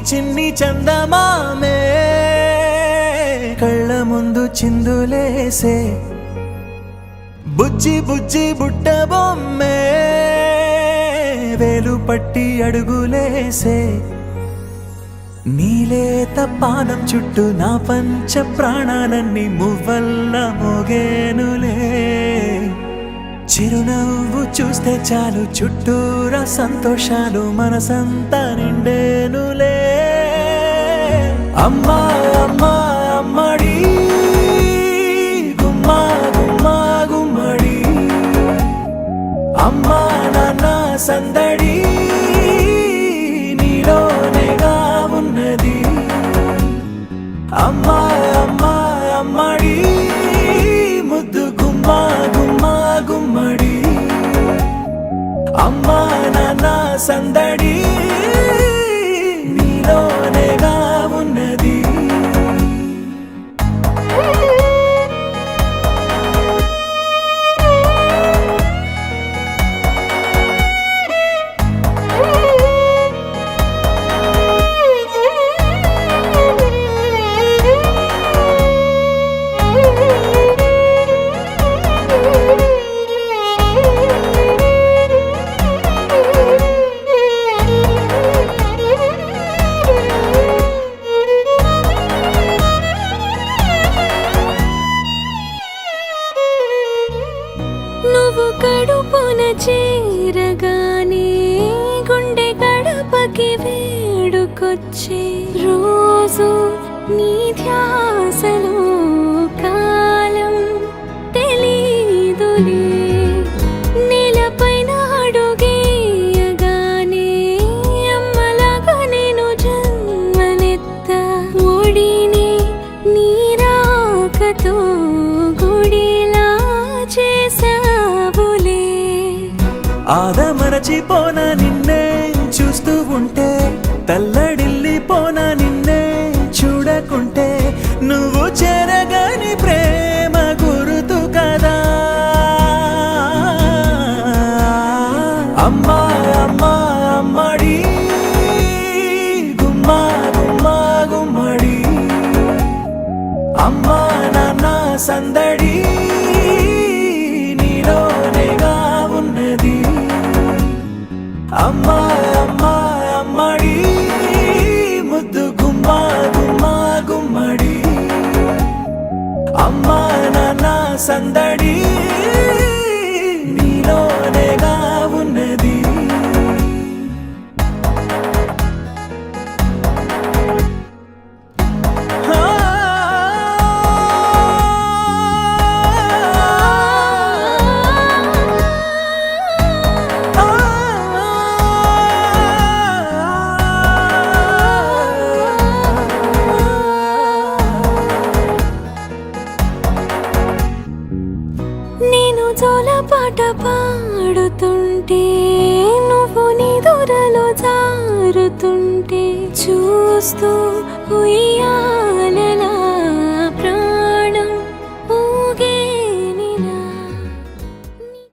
చిన్ని చందమామే కళ్ళ ముందు చిందులేసే బుజ్జి బుజ్జి బుట్ట బొమ్మే వేలు పట్టి అడుగులేసే నీలేత పానం చుట్టూ నా పంచ ప్రాణాలన్నీ మువ్వల్ల మోగేనులే చిరునవ్వు చూస్తే చాలు చుట్టూరా సంతోషాలు మనసంతా నిండేనులే అమ్మా అమ్మా అమ్మడి గుమ్మా గుమ్మా గుమ్మడి అమ్మా నాన్న సందడి నీలోనేగా ఉన్నది అమ్మా అమ్మా అమ్మడి ముద్దు గుమ్మా గుమ్మా గుమ్మడి అమ్మా నాన్న సందడి నీలోనేగా ఉన్నది నువ్వు కడుపున చేరగానే గుండె గడపకి వేడుకొచ్చే రోజు నీ ధ్యాసలో కాలం తెలీదులే నేలపైన అడుగేయగానే అమ్మలాగా నేను జన్మనెత్త ఒడిని నీ రాకతో గుడిలా చేసావులే ఆదమరచిపోన నిన్నే చూస్తూ ఉంటే తల్లడిల్లిపోన నిన్నే చూడకుంటే నువ్వు చెరగని ప్రేమ గురుతు కదా అమ్మా అమ్మా అమ్మడి గుమ్మా గుమ్మా గుమ్మడి అమ్మా నాన్న సందడి నీలోనేగా ఉన్నది అమ్మా అమ్మా అమ్మడి ముద్దు గుమ్మా గుమ్మా గుమ్మడి అమ్మా నాన్న సందడి నీలోనేగా ఉన్నది నేను జోలపాట పాడుతుంటే నువ్వు నిదురలో జారుతుంటే చూస్తూ ఉయ్యాలూగుతుంటే